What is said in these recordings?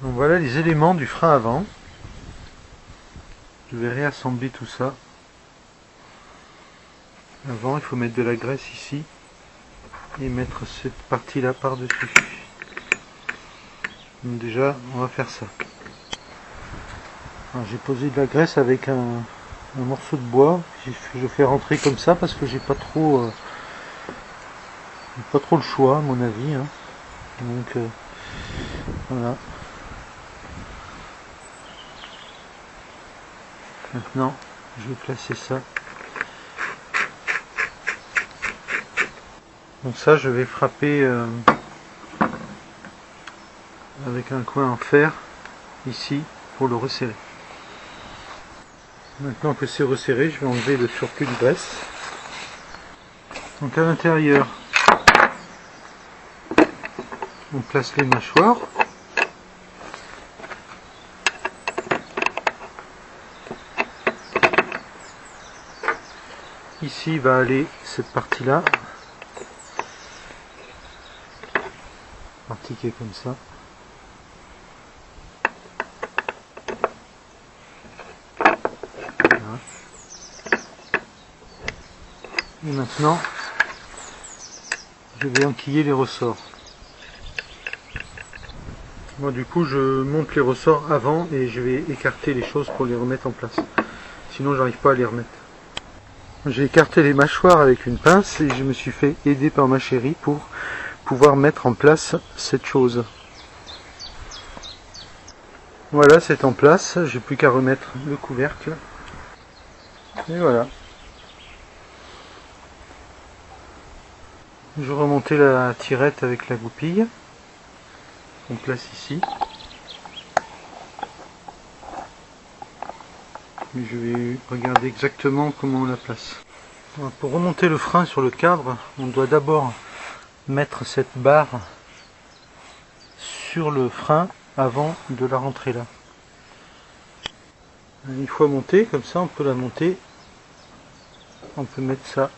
Donc voilà les éléments du frein avant. Je vais réassembler tout ça. Avant, il faut mettre de la graisse ici et mettre cette partie là par dessus. Donc déjà on va faire ça. J'ai posé de la graisse avec un morceau de bois. Je fais rentrer comme ça parce que j'ai pas trop le choix à mon avis, hein. Donc voilà. Maintenant je vais placer ça. Donc ça je vais frapper avec un coin en fer ici pour le resserrer. Maintenant que c'est resserré, je vais enlever le surplus de graisse. Donc à l'intérieur, on place les mâchoires. Ici va aller cette partie-là, partie qui est comme ça. Voilà. Et maintenant, je vais enquiller les ressorts. Moi du coup, je monte les ressorts avant et je vais écarter les choses pour les remettre en place. Sinon, j'arrive pas à les remettre. J'ai écarté les mâchoires avec une pince et je me suis fait aider par ma chérie pour pouvoir mettre en place cette chose. Voilà, c'est en place, j'ai plus qu'à remettre le couvercle. Et voilà. Je remontais la tirette avec la goupille qu'on place ici. Je vais regarder exactement comment on la place. Pour remonter le frein sur le cadre, on doit d'abord mettre cette barre sur le frein avant de la rentrer là. Une fois montée, comme ça on peut la monter. On peut mettre ça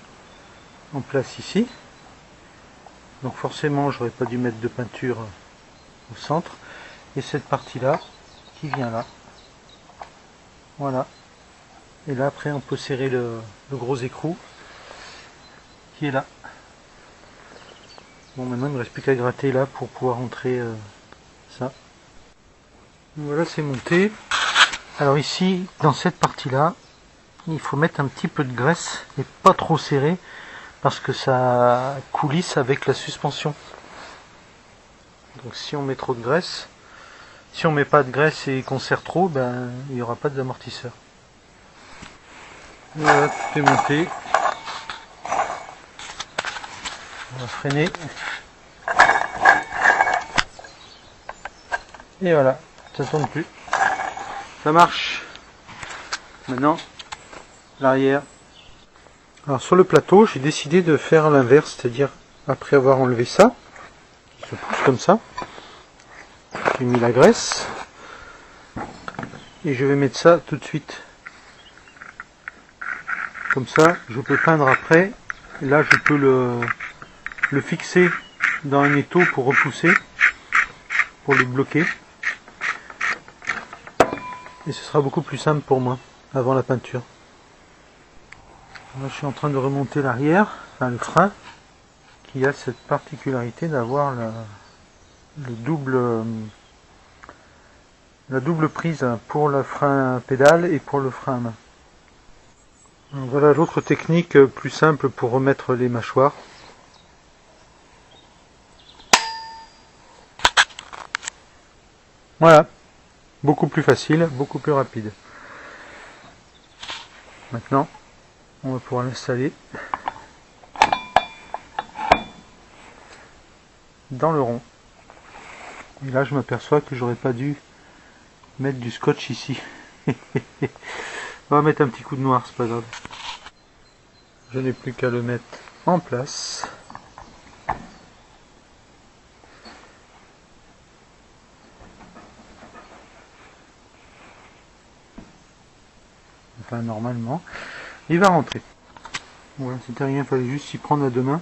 en place ici. Donc forcément j'aurais pas dû mettre de peinture au centre. Et cette partie là qui vient là. Voilà. Et là après on peut serrer le gros écrou qui est là. Bon, maintenant il ne me reste plus qu'à gratter là pour pouvoir rentrer ça. Voilà, c'est monté. Alors ici, dans cette partie là, il faut mettre un petit peu de graisse et pas trop serré parce que ça coulisse avec la suspension. Donc si on met trop de graisse, si on met pas de graisse et qu'on serre trop, ben il n'y aura pas d'amortisseur. Voilà, tout est monté. On va freiner. Et voilà, ça tourne plus. Ça marche. Maintenant, l'arrière. Alors sur le plateau, j'ai décidé de faire l'inverse, c'est-à-dire après avoir enlevé ça, qui se pousse comme ça, j'ai mis la graisse et je vais mettre ça tout de suite. Comme ça, je peux peindre après. Et là, je peux le fixer dans un étau pour repousser, pour le bloquer. Et ce sera beaucoup plus simple pour moi, avant la peinture. Là, je suis en train de remonter l'arrière, enfin le frein, qui a cette particularité d'avoir la double prise pour le frein pédale et pour le frein à main. Donc voilà l'autre technique plus simple pour remettre les mâchoires. Voilà, beaucoup plus facile, beaucoup plus rapide. Maintenant, on va pouvoir l'installer dans le rond. Et là, je m'aperçois que j'aurais pas dû mettre du scotch ici. On va mettre un petit coup de noir, c'est pas grave. Je n'ai plus qu'à le mettre en place. Enfin, normalement, il va rentrer. Voilà, c'était rien, il fallait juste s'y prendre à deux mains.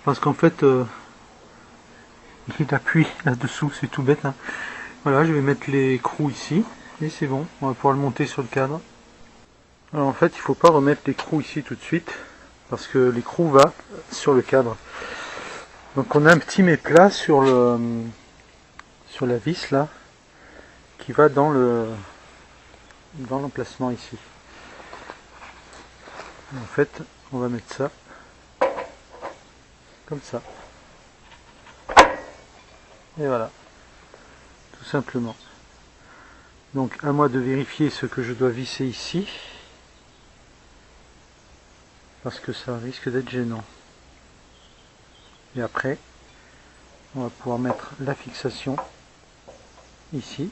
Parce qu'en fait, il appuie là-dessous, c'est tout bête, hein. Voilà, je vais mettre l'écrou ici, et c'est bon, on va pouvoir le monter sur le cadre. Alors en fait, il ne faut pas remettre l'écrou ici tout de suite, parce que l'écrou va sur le cadre. Donc on a un petit méplat sur la vis là, qui va dans l'emplacement ici. Et en fait, on va mettre ça, comme ça. Et voilà, tout simplement. Donc à moi de vérifier ce que je dois visser ici, parce que ça risque d'être gênant. Et après, on va pouvoir mettre la fixation ici.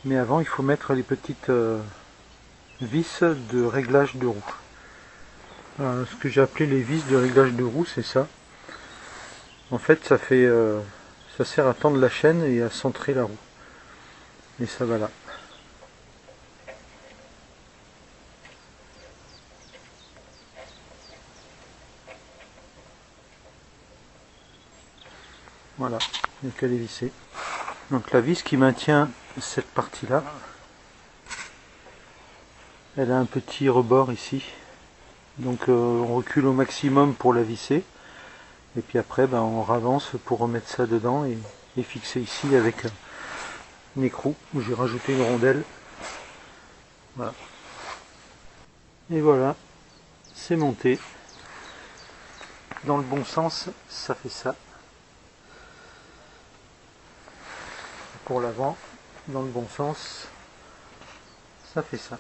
Mais avant, il faut mettre les petites vis de réglage de roue. Alors, ce que j'ai appelé les vis de réglage de roue, c'est ça. En fait, ça sert à tendre la chaîne et à centrer la roue. Et ça va là. Voilà, il n'y a qu'à les visser. Donc la vis qui maintient cette partie-là, elle a un petit rebord ici. Donc on recule au maximum pour la visser. Et puis après, on ravance pour remettre ça dedans et fixer ici avec un écrou où j'ai rajouté une rondelle. Voilà. Et voilà, c'est monté. Dans le bon sens, ça fait ça. Pour l'avant, dans le bon sens, ça fait ça.